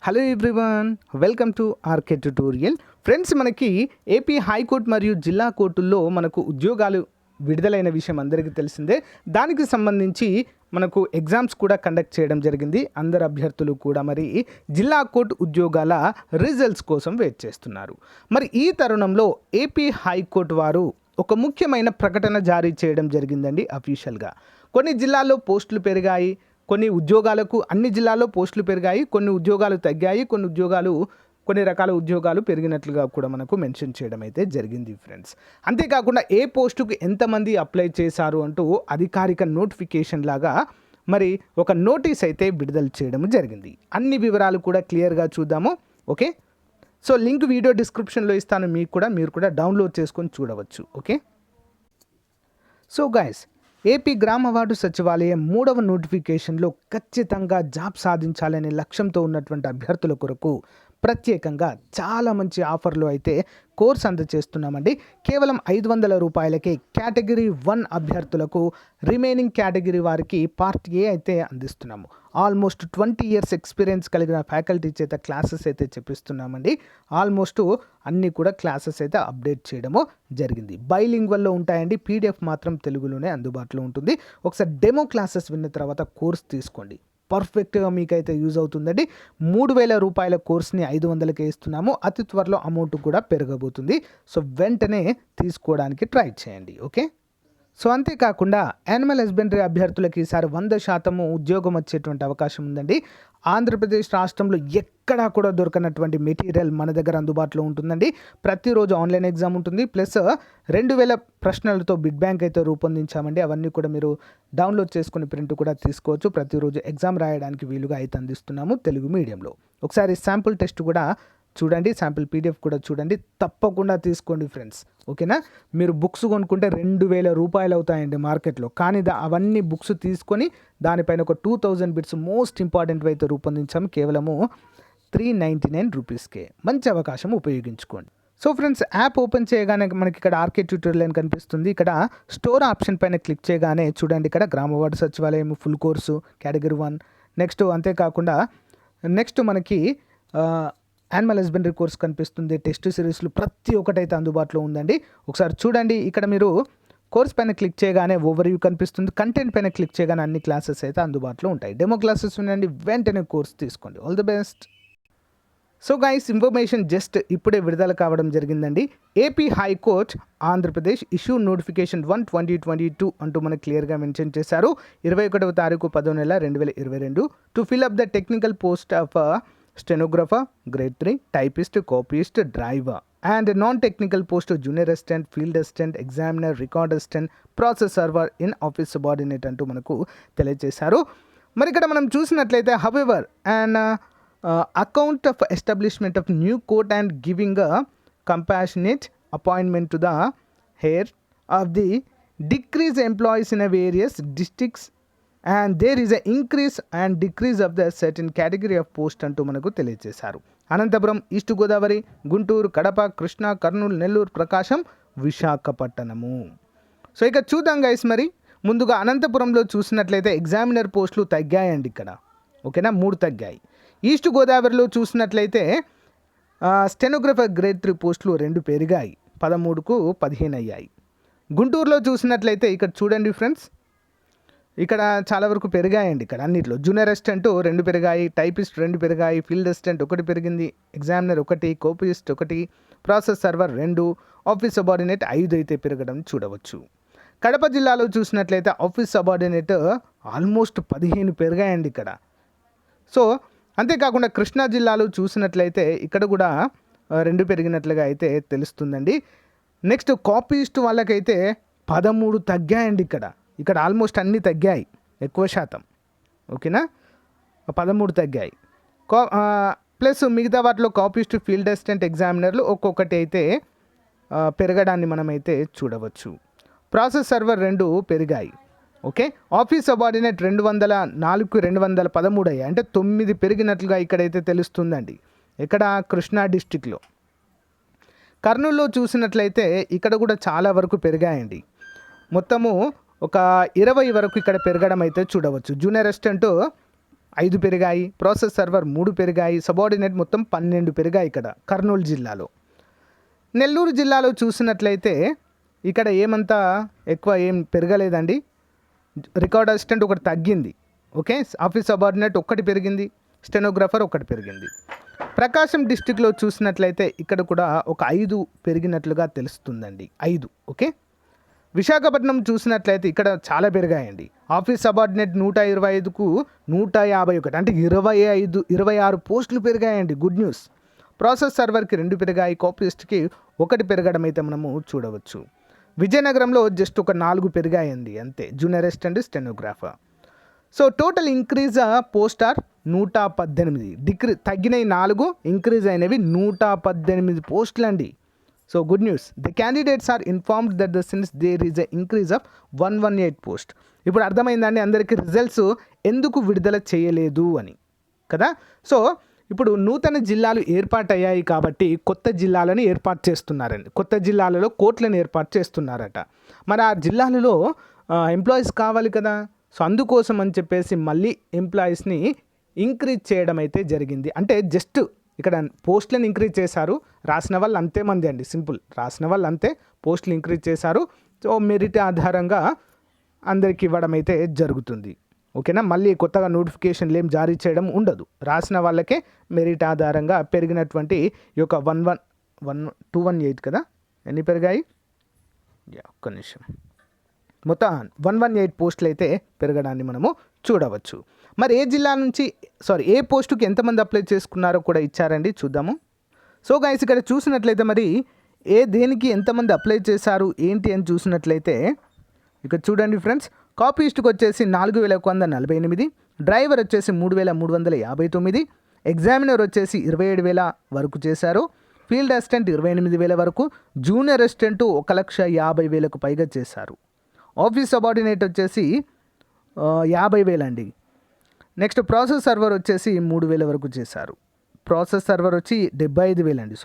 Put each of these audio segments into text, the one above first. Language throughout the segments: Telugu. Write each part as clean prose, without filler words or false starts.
Hello everyone, welcome to RK tutorial. Friends, మనకి ఏపీ హైకోర్టు మరియు జిల్లా కోర్టుల్లో మనకు ఉద్యోగాలు విడుదలైన విషయం అందరికీ తెలిసిందే. దానికి సంబంధించి మనకు ఎగ్జామ్స్ కూడా కండక్ట్ చేయడం జరిగింది. అందరు అభ్యర్థులు కూడా మరి జిల్లా కోర్టు ఉద్యోగాల రిజల్ట్స్ కోసం వెయిట్ చేస్తున్నారు. మరి ఈ తరుణంలో ఏపీ హైకోర్టు వారు ఒక ముఖ్యమైన ప్రకటన జారీ చేయడం జరిగిందండి. అఫీషియల్గా కొన్ని జిల్లాల్లో పోస్టులు పెరిగాయి, కొన్ని ఉద్యోగాలకు అన్ని జిల్లాల్లో పోస్టులు పెరిగాయి, కొన్ని ఉద్యోగాలు తగ్గాయి, కొన్ని రకాల ఉద్యోగాలు పెరిగినట్లుగా కూడా మనకు మెన్షన్ చేయడం అయితే జరిగింది ఫ్రెండ్స్. అంతేకాకుండా ఏ పోస్టుకు ఎంతమంది అప్లై చేశారు అంటూ అధికారిక నోటిఫికేషన్ లాగా మరి ఒక నోటీస్ అయితే విడుదల చేయడం జరిగింది. అన్ని వివరాలు కూడా క్లియర్గా చూద్దాము. ఓకే, సో లింక్ వీడియో డిస్క్రిప్షన్లో ఇస్తాను, మీరు కూడా డౌన్లోడ్ చేసుకొని చూడవచ్చు. ఓకే, సో గైస్, ఏపీ గ్రామ వార్డు సచివాలయం 3వ నోటిఫికేషన్లో ఖచ్చితంగా జాబ్ సాధించాలనే లక్ష్యంతో ఉన్నటువంటి అభ్యర్థుల కొరకు ప్రత్యేకంగా చాలా మంచి ఆఫర్లు అయితే కోర్స్ అందజేస్తున్నామండి. కేవలం 500 రూపాయలకే కేటగిరీ 1 అభ్యర్థులకు, రిమైనింగ్ కేటగిరీ వారికి పార్ట్ ఏ అయితే అందిస్తున్నాము. ఆల్మోస్ట్ 20 ఇయర్స్ ఎక్స్పీరియన్స్ కలిగిన ఫ్యాకల్టీ చేత క్లాసెస్ అయితే చెప్పిస్తున్నామండి. ఆల్మోస్ట్ అన్నీ కూడా క్లాసెస్ అయితే అప్డేట్ చేయడము జరిగింది. బైలింగ్వల్లో ఉంటాయండి. పీడిఎఫ్ మాత్రం తెలుగులోనే అందుబాటులో ఉంటుంది. ఒకసారి డెమో క్లాసెస్ విన్న తర్వాత కోర్స్ తీసుకోండి, పర్ఫెక్ట్గా మీకైతే యూజ్ అవుతుందండి. 3000 రూపాయల కోర్స్ని 500కే ఇస్తున్నాము. అతి త్వరలో అమౌంట్ కూడా పెరగబోతుంది. సో వెంటనే తీసుకోవడానికి ట్రై చేయండి. ఓకే, సో అంతేకాకుండా యానిమల్ హస్బెండరీ అభ్యర్థులకి ఈసారి 100% ఉద్యోగం వచ్చేటువంటి అవకాశం ఉందండి. ఆంధ్రప్రదేశ్ రాష్ట్రంలో ఎక్కడా కూడా దొరకనటువంటి మెటీరియల్ మన దగ్గర అందుబాటులో ఉంటుందండి. ప్రతిరోజు ఆన్లైన్ ఎగ్జామ్ ఉంటుంది, ప్లస్ 2000 ప్రశ్నలతో బిడ్ బ్యాంక్ అయితే రూపొందించామండి. అవన్నీ కూడా మీరు డౌన్లోడ్ చేసుకుని ప్రింట్ కూడా తీసుకోవచ్చు. ప్రతిరోజు ఎగ్జామ్ రాయడానికి వీలుగా అయితే అందిస్తున్నాము తెలుగు మీడియంలో. ఒకసారి శాంపుల్ టెస్ట్ కూడా చూడండి, శాంపుల్ పీడిఎఫ్ కూడా చూడండి, తప్పకుండా తీసుకోండి ఫ్రెండ్స్. ఓకేనా, మీరు బుక్స్ కొనుక్కుంటే 2000 రూపాయలు అవుతాయండి మార్కెట్లో, కానీ అవన్నీ బుక్స్ తీసుకొని దానిపైన ఒక 2000 బిట్స్ మోస్ట్ ఇంపార్టెంట్ అయితే రూపొందించాము కేవలము 399 రూపీస్కే. మంచి అవకాశం, ఉపయోగించుకోండి. సో ఫ్రెండ్స్, యాప్ ఓపెన్ చేయగానే మనకి ఇక్కడ ఆర్కే ట్యూటోరియల్ అని కనిపిస్తుంది. ఇక్కడ స్టోర్ ఆప్షన్ పైన క్లిక్ చేయగానే చూడండి, ఇక్కడ గ్రామ వార్డు సచివాలయం ఫుల్ కోర్సు కేటగిరీ 1, నెక్స్ట్ అంతేకాకుండా నెక్స్ట్ మనకి యానిమల్ హస్బెండరీ కోర్స్ కనిపిస్తుంది. టెస్ట్ సిరీస్లు ప్రతి ఒక్కటైతే అందుబాటులో ఉందండి. ఒకసారి చూడండి, ఇక్కడ మీరు కోర్స్ పైన క్లిక్ చేయగానే ఓవర్వ్యూ కనిపిస్తుంది. కంటెంట్ పైన క్లిక్ చేయగానే అన్ని క్లాసెస్ అయితే అందుబాటులో ఉంటాయి. డెమో క్లాసెస్ ఉండండి, వెంటనే కోర్స్ తీసుకోండి. All the best. So guys, information just ఇప్పుడే విడుదల కావడం జరిగిందండి. AP high court Andhra Pradesh issue notification 1/2022 అంటూ మనకు క్లియర్గా మెన్షన్ చేశారు. 21వ తారీఖు 10వ నెల 2022 to fill up the technical post of stenographer grade 3, typist, copyist, driver and non technical post junior assistant, field assistant, examiner, record assistant, process server in office subordinate అంటూ మనకు తెలియజేశారు. మరి ఇక్కడ మనం చూసినట్లయితే however and account of establishment of new court and giving a compassionate appointment to the heir of the decreased employees in various districts and there is a increase and decrease of the certain category of post అంటూ మనకు తెలియజేశారు. అనంతపురం, ఈస్ట్ గోదావరి, గుంటూరు, కడప, కృష్ణా, కర్నూలు, నెల్లూరు, ప్రకాశం, విశాఖపట్టణము. సో ఇక చూద్దాం గైస్. మరి ముందుగా అనంతపురంలో చూసినట్లయితే ఎగ్జామినర్ పోస్టులు తగ్గాయండి ఇక్కడ. ఓకేనా, 3 తగ్గాయి. ఈస్ట్ గోదావరిలో చూసినట్లయితే స్టెనోగ్రాఫర్ గ్రేడ్ 3 పోస్టులు 2 పెరిగాయి, 13కు 15 అయ్యాయి. గుంటూరులో చూసినట్లయితే ఇక్కడ చూడండి ఫ్రెండ్స్, ఇక్కడ చాలా వరకు పెరిగాయండి. ఇక్కడ అన్నిట్లో జూనియర్ అసిస్టెంట్ 2 పెరిగాయి, టైపిస్ట్ 2 పెరిగాయి, ఫీల్డ్ అసిస్టెంట్ 1 పెరిగింది, examiner 1, copyist 1, process server 2, office subordinate 5 అయితే పెరగడం చూడవచ్చు. కడప జిల్లాలో చూసినట్లయితే ఆఫీస్ సబార్డినేట్ ఆల్మోస్ట్ 15 పెరిగాయండి ఇక్కడ. సో అంతేకాకుండా కృష్ణా జిల్లాలో చూసినట్లయితే ఇక్కడ కూడా 2 పెరిగినట్లుగా అయితే తెలుస్తుందండి. నెక్స్ట్ కాపీస్ట్ వాళ్ళకైతే 13 తగ్గాయండి ఇక్కడ ఆల్మోస్ట్ అన్నీ తగ్గాయి, ఎక్కువ శాతం. ఓకేనా, 13 తగ్గాయి. ప్లస్ మిగతా వాటిలో కాపీస్ట్, ఫీల్డ్ అసిస్టెంట్, ఎగ్జామినర్లు ఒక్కొక్కటి అయితే పెరగడాన్ని మనమైతే చూడవచ్చు. ప్రాసెస్ సర్వర్ 2 పెరిగాయి. ఓకే, ఆఫీస్ సబార్డినేట్ 204కు 213 అయ్యాయి, అంటే 9 పెరిగినట్లుగా ఇక్కడైతే తెలుస్తుందండి. ఇక్కడ కృష్ణా డిస్టిక్లో. కర్నూలులో చూసినట్లయితే ఇక్కడ కూడా చాలా వరకు పెరిగాయండి. మొత్తము ఒక 20 వరకు ఇక్కడ పెరగడం అయితే చూడవచ్చు. జూనియర్ అసిస్టెంట్ 5 పెరిగాయి, ప్రాసెస్ సర్వర్ 3 పెరిగాయి, సబార్డినేట్ మొత్తం 12 పెరిగాయి ఇక్కడ కర్నూలు జిల్లాలో. నెల్లూరు జిల్లాలో చూసినట్లయితే ఇక్కడ ఏమంతా ఎక్కువ ఏం పెరగలేదండి. రికార్డ్ అసిస్టెంట్ ఒకటి తగ్గింది. ఓకే, ఆఫీస్ సబార్డినేట్ ఒకటి పెరిగింది, స్టెనోగ్రాఫర్ ఒకటి పెరిగింది. ప్రకాశం డిస్టిక్లో చూసినట్లయితే ఇక్కడ కూడా ఒక 5 పెరిగినట్లుగా తెలుస్తుందండి, 5. ఓకే, విశాఖపట్నం చూసినట్లయితే ఇక్కడ చాలా పెరిగాయండి. ఆఫీస్ సబార్డినేట్ 125కు 151, అంటే 26 పోస్టులు పెరిగాయండి. Good news. ప్రాసెస్ సర్వర్కి 2 పెరిగాయి, కాపీస్ట్కి 1 పెరగడం అయితే మనము చూడవచ్చు. విజయనగరంలో జస్ట్ ఒక 4 పెరిగాయండి అంతే, junior assistant, stenographer. So total increase post are 118, decrease తగ్గినవి 4, ఇంక్రీజ్ అయినవి 118 పోస్టులు అండి. So good news. The candidates are informed that the since there is a increase of 118 post. ఇప్పుడు అర్థమైందండి అందరికీ రిజల్ట్స్ ఎందుకు విడుదల చేయలేదు అని కదా. సో ఇప్పుడు నూతన జిల్లాలు ఏర్పాటయ్యాయి కాబట్టి కొత్త జిల్లాలను ఏర్పాటు చేస్తున్నారండి. కొత్త జిల్లాలలో కోర్టులను ఏర్పాటు చేస్తున్నారట. మరి ఆ జిల్లాలలో ఎంప్లాయీస్ కావాలి కదా. సో అందుకోసం అని చెప్పేసి మళ్ళీ ఎంప్లాయీస్ని ఇంక్రీజ్ చేయడం అయితే జరిగింది. అంటే జస్ట్ ఇక్కడ పోస్టులను ఇంక్రీజ్ చేశారు, రాసిన వాళ్ళు అంతే మంది అండి, సింపుల్. రాసిన వాళ్ళు అంతే, పోస్టులు ఇంక్రీజ్ చేశారు. సో మెరిట్ ఆధారంగా అందరికి ఇవ్వడం అయితే జరుగుతుంది. ఓకేనా, మళ్ళీ కొత్తగా నోటిఫికేషన్లు ఏం జారీ చేయడం ఉండదు. రాసిన వాళ్ళకే మెరిట్ ఆధారంగా పెరిగినటువంటి ఈ యొక్క 218 కదా, ఎన్ని పెరిగాయి, ఒక్క నిమిషం, మొత్తం 118 పోస్టులు అయితే పెరగడాన్ని మనము చూడవచ్చు. మరి ఏ జిల్లా నుంచి ఏ పోస్టుకి ఎంతమంది అప్లై చేసుకున్నారో కూడా ఇచ్చారండి, చూద్దాము. సో గైస్ ఇక్కడ చూసినట్లయితే మరి దేనికి ఎంతమంది అప్లై చేశారు ఏంటి అని చూసినట్లయితే ఇక్కడ చూడండి ఫ్రెండ్స్. కాపీస్ట్కి వచ్చేసి 4148, డ్రైవర్ వచ్చేసి 3359, ఎగ్జామినర్ వచ్చేసి 27,000 వరకు చేశారు, ఫీల్డ్ అసిస్టెంట్ 28,000 వరకు, జూనియర్ అసిస్టెంట్ 1,50,000కు పైగా చేశారు, ఆఫీస్ సబార్డినేట్ వచ్చేసి 50,000 అండి. నెక్స్ట్ ప్రాసెస్ సర్వర్ వచ్చేసి 3,000 వరకు చేశారు. ప్రాసెస్ సర్వర్ వచ్చి 75,000 అండి,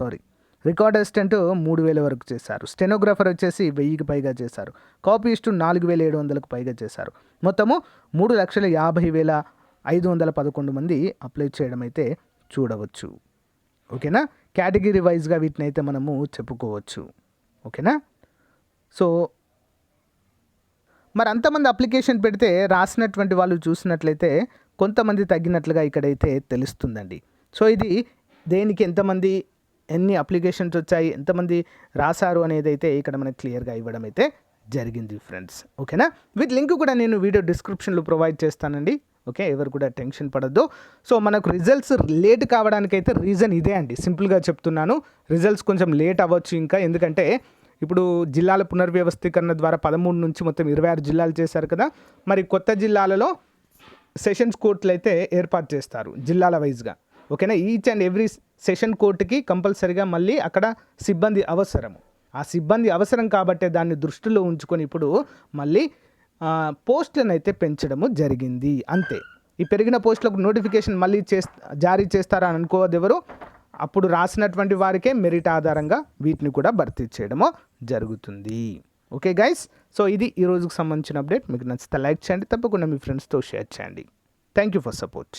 రికార్డ్ అసిస్టెంట్ 3,000 వరకు చేశారు, స్టెనోగ్రాఫర్ వచ్చేసి 1,000కి పైగా చేశారు, కాపీస్ట్ 4,700కు పైగా చేశారు. మొత్తము 3,50,511 మంది అప్లై చేయడం అయితే చూడవచ్చు. ఓకేనా, కేటగిరీ వైజ్గా వీటిని అయితే మనము చెప్పుకోవచ్చు. ఓకేనా, సో మరి అంతమంది అప్లికేషన్ పెడితే రాసినటువంటి వాళ్ళు చూసినట్లయితే కొంతమంది తగ్గినట్లుగా ఇక్కడైతే తెలుస్తుందండి. సో ఇది దేనికి ఎంతమంది ఎన్ని అప్లికేషన్స్ వచ్చాయి, ఎంతమంది రాశారు అనేది అయితే ఇక్కడ మనకు క్లియర్గా ఇవ్వడం అయితే జరిగింది ఫ్రెండ్స్. ఓకేనా, వీటి లింక్ కూడా నేను వీడియో డిస్క్రిప్షన్లో ప్రొవైడ్ చేస్తానండి. ఓకే, ఎవరు కూడా టెన్షన్ పడద్దు. సో మనకు రిజల్ట్స్ లేట్ కావడానికైతే రీజన్ ఇదే అండి, సింపుల్గా చెప్తున్నాను. రిజల్ట్స్ కొంచెం లేట్ అవ్వచ్చు ఇంకా, ఎందుకంటే ఇప్పుడు జిల్లాల పునర్వ్యవస్థీకరణ ద్వారా 13 నుంచి మొత్తం 26 జిల్లాలు చేశారు కదా. మరి కొత్త జిల్లాలలో సెషన్స్ కోర్టులు అయితే ఏర్పాటు చేస్తారు జిల్లాల వైజ్గా. ఓకేనా, ఈచ్ అండ్ ఎవ్రీ సెషన్ కోర్టుకి కంపల్సరీగా మళ్ళీ అక్కడ సిబ్బంది అవసరము. ఆ సిబ్బంది అవసరం కాబట్టే దాన్ని దృష్టిలో ఉంచుకొని ఇప్పుడు మళ్ళీ పోస్టులను అయితే పెంచడము జరిగింది అంతే. ఈ పెరిగిన పోస్టులకు నోటిఫికేషన్ మళ్ళీ జారీ చేస్తారా అని అనుకోవద్దు ఎవరు. అప్పుడు రాసినటువంటి వారికే మెరిట్ ఆధారంగా వీటిని కూడా భర్తీ చేయడము జరుగుతుంది. ఓకే గైస్, సో ఇది ఈ రోజుకు సంబంధించిన అప్డేట్. మీకు నచ్చితే లైక్ చేయండి, తప్పకుండా మీ ఫ్రెండ్స్తో షేర్ చేయండి. Thank you for support.